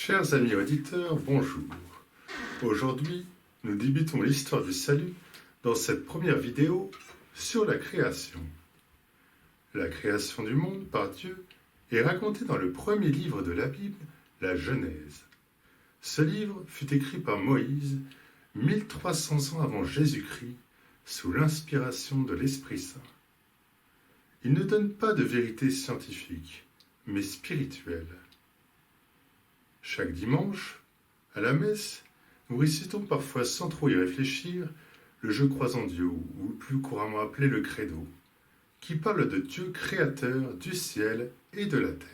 Chers amis auditeurs, bonjour. Aujourd'hui, nous débutons l'histoire du salut dans cette première vidéo sur la création. La création du monde par Dieu est racontée dans le premier livre de la Bible, la Genèse. Ce livre fut écrit par Moïse 1300 ans avant Jésus-Christ sous l'inspiration de l'Esprit Saint. Il ne donne pas de vérité scientifique, mais spirituelle. Chaque dimanche, à la messe, nous récitons parfois sans trop y réfléchir le Je crois en Dieu, ou plus couramment appelé le Credo, qui parle de Dieu créateur du ciel et de la terre.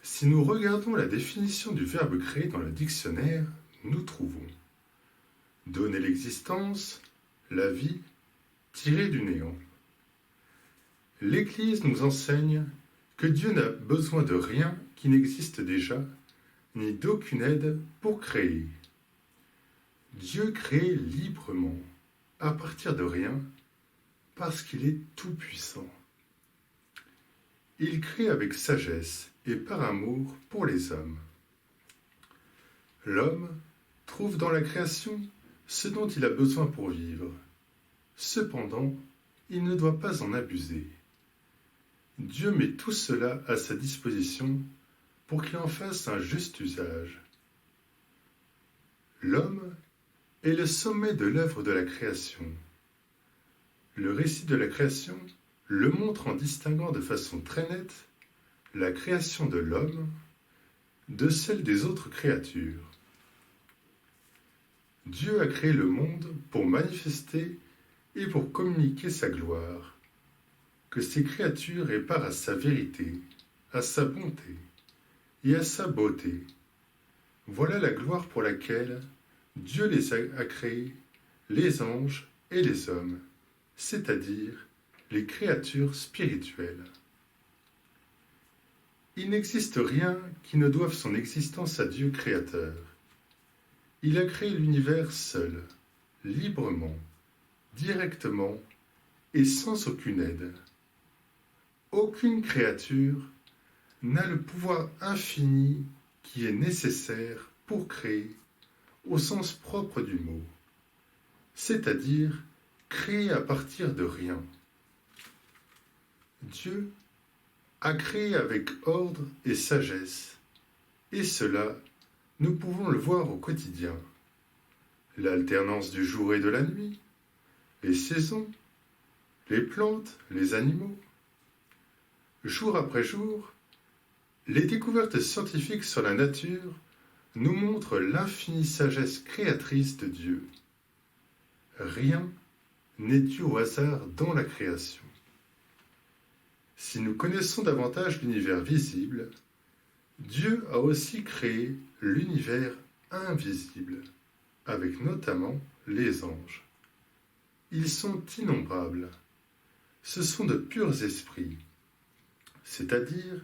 Si nous regardons la définition du verbe créer dans le dictionnaire, nous trouvons donner l'existence, la vie, tirée du néant. L'Église nous enseigne que Dieu n'a besoin de rien qui n'existe déjà, ni d'aucune aide pour créer. Dieu crée librement, à partir de rien, parce qu'il est tout-puissant. Il crée avec sagesse et par amour pour les hommes. L'homme trouve dans la création ce dont il a besoin pour vivre. Cependant, il ne doit pas en abuser. Dieu met tout cela à sa disposition pour qu'il en fasse un juste usage. L'homme est le sommet de l'œuvre de la création. Le récit de la création le montre en distinguant de façon très nette la création de l'homme de celle des autres créatures. Dieu a créé le monde pour manifester et pour communiquer sa gloire, que ses créatures aient part à sa vérité, à sa bonté et à sa beauté. Voilà la gloire pour laquelle Dieu les a créés, les anges et les hommes, c'est-à-dire les créatures spirituelles. Il n'existe rien qui ne doive son existence à Dieu créateur. Il a créé l'univers seul, librement, directement et sans aucune aide. Aucune créature n'a le pouvoir infini qui est nécessaire pour créer au sens propre du mot, c'est-à-dire créer à partir de rien. Dieu a créé avec ordre et sagesse, et cela, nous pouvons le voir au quotidien. L'alternance du jour et de la nuit, les saisons, les plantes, les animaux. Jour après jour, les découvertes scientifiques sur la nature nous montrent l'infinie sagesse créatrice de Dieu. Rien n'est dû au hasard dans la création. Si nous connaissons davantage l'univers visible, Dieu a aussi créé l'univers invisible, avec notamment les anges. Ils sont innombrables. Ce sont de purs esprits, c'est-à-dire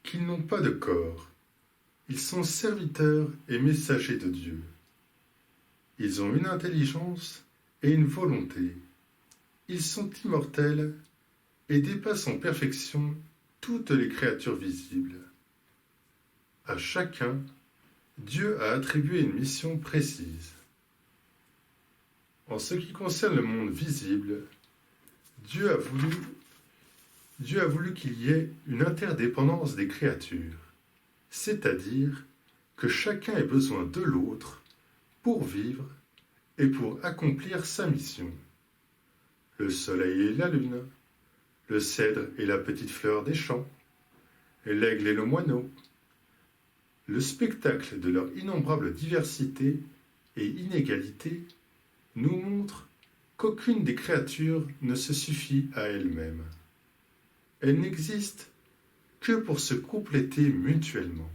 qu'ils n'ont pas de corps. Ils sont serviteurs et messagers de Dieu. Ils ont une intelligence et une volonté. Ils sont immortels et dépassent en perfection toutes les créatures visibles. À chacun, Dieu a attribué une mission précise. En ce qui concerne le monde visible, Dieu a voulu qu'il y ait une interdépendance des créatures, c'est-à-dire que chacun ait besoin de l'autre pour vivre et pour accomplir sa mission. Le soleil et la lune, le cèdre et la petite fleur des champs, l'aigle et le moineau. Le spectacle de leur innombrable diversité et inégalité nous montre qu'aucune des créatures ne se suffit à elle-même. Elles n'existent que pour se compléter mutuellement,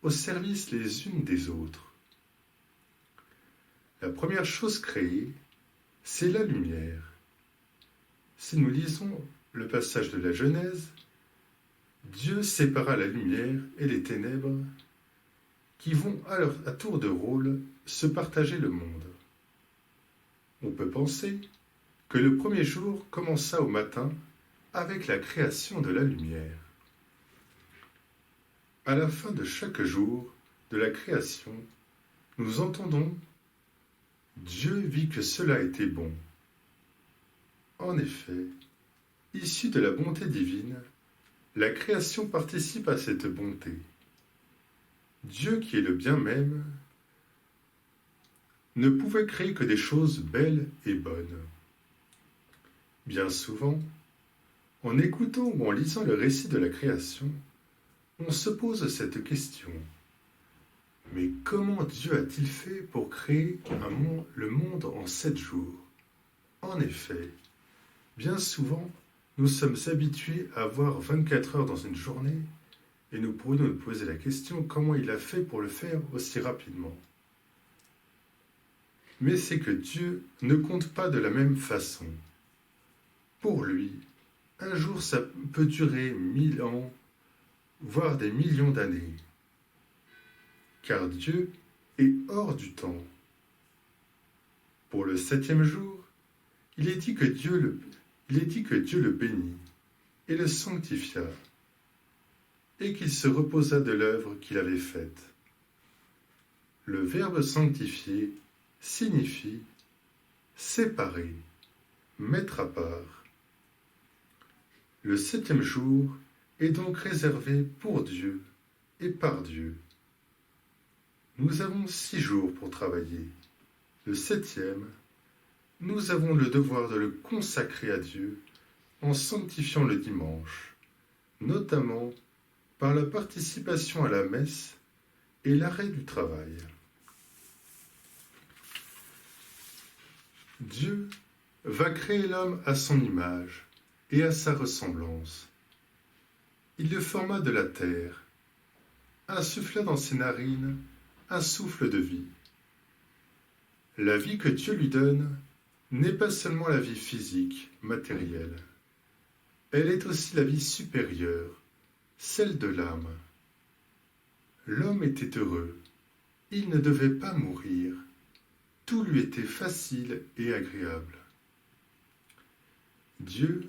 au service les unes des autres. La première chose créée, c'est la lumière. Si nous lisons le passage de la Genèse, Dieu sépara la lumière et les ténèbres qui vont à tour de rôle se partager le monde. On peut penser que le premier jour commença au matin avec la création de la lumière. À la fin de chaque jour de la création, nous entendons « Dieu vit que cela était bon ». En effet, issue de la bonté divine, la création participe à cette bonté. Dieu, qui est le bien même, ne pouvait créer que des choses belles et bonnes. Bien souvent, en écoutant ou en lisant le récit de la création, on se pose cette question. Mais comment Dieu a-t-il fait pour créer le monde en 7 jours? En effet, bien souvent, nous sommes habitués à avoir 24 heures dans une journée et nous pourrions nous poser la question comment il a fait pour le faire aussi rapidement. Mais c'est que Dieu ne compte pas de la même façon. Pour lui, un jour ça peut durer 1000 ans, voire des millions d'années. Car Dieu est hors du temps. Pour le 7e jour, il est dit que Dieu le bénit et le sanctifia, et qu'il se reposa de l'œuvre qu'il avait faite. Le verbe sanctifier signifie séparer, mettre à part. Le 7e jour est donc réservé pour Dieu et par Dieu. Nous avons 6 jours pour travailler. Le 7e, nous avons le devoir de le consacrer à Dieu en sanctifiant le dimanche, notamment par la participation à la messe et l'arrêt du travail. Dieu va créer l'homme à son image et à sa ressemblance. Il le forma de la terre, insuffla dans ses narines un souffle de vie. La vie que Dieu lui donne n'est pas seulement la vie physique, matérielle. Elle est aussi la vie supérieure, celle de l'âme. L'homme était heureux. Il ne devait pas mourir. Tout lui était facile et agréable. Dieu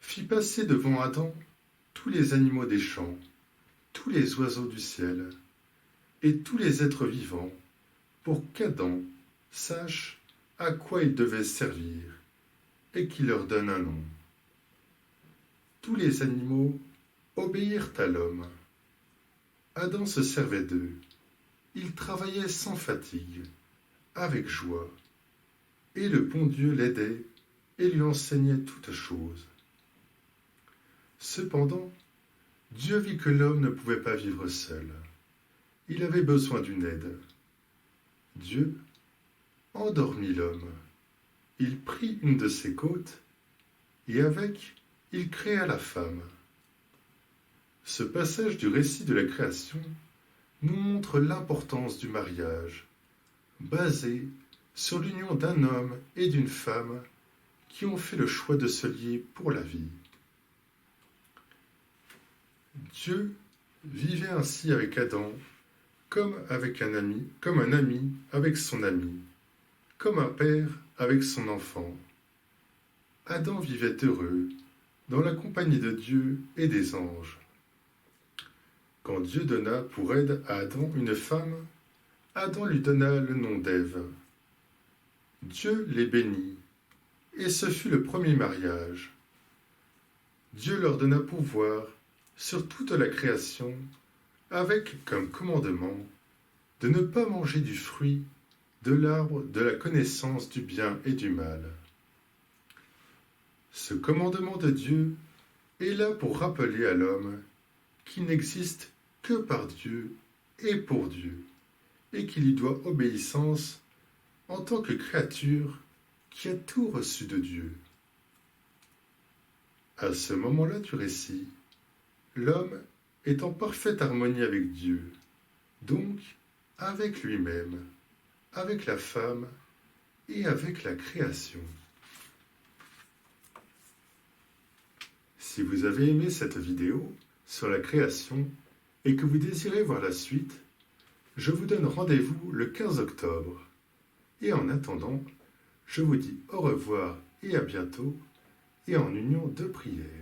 fit passer devant Adam tous les animaux des champs, tous les oiseaux du ciel et tous les êtres vivants pour qu'Adam sache à quoi il devait servir et qu'il leur donne un nom. Tous les animaux obéirent à l'homme. Adam se servait d'eux. Il travaillait sans fatigue, avec joie, et le bon Dieu l'aidait et lui enseignait toutes choses. Cependant, Dieu vit que l'homme ne pouvait pas vivre seul. Il avait besoin d'une aide. Dieu endormit l'homme. Il prit une de ses côtes, et avec, il créa la femme. Ce passage du récit de la création nous montre l'importance du mariage, basé sur l'union d'un homme et d'une femme qui ont fait le choix de se lier pour la vie. Dieu vivait ainsi avec Adam comme un ami avec son ami, comme un père avec son enfant. Adam vivait heureux dans la compagnie de Dieu et des anges. Quand Dieu donna pour aide à Adam une femme, Adam lui donna le nom d'Ève. Dieu les bénit, et ce fut le premier mariage. Dieu leur donna pouvoir sur toute la création, avec comme commandement de ne pas manger du fruit de l'arbre de la connaissance du bien et du mal. Ce commandement de Dieu est là pour rappeler à l'homme qu'il n'existe que par Dieu et pour Dieu, et qu'il lui doit obéissance en tant que créature qui a tout reçu de Dieu. À ce moment-là du récit, l'homme est en parfaite harmonie avec Dieu, donc avec lui-même, avec la femme et avec la création. Si vous avez aimé cette vidéo sur la création et que vous désirez voir la suite, je vous donne rendez-vous le 15 octobre. Et en attendant, je vous dis au revoir et à bientôt, et en union de prière.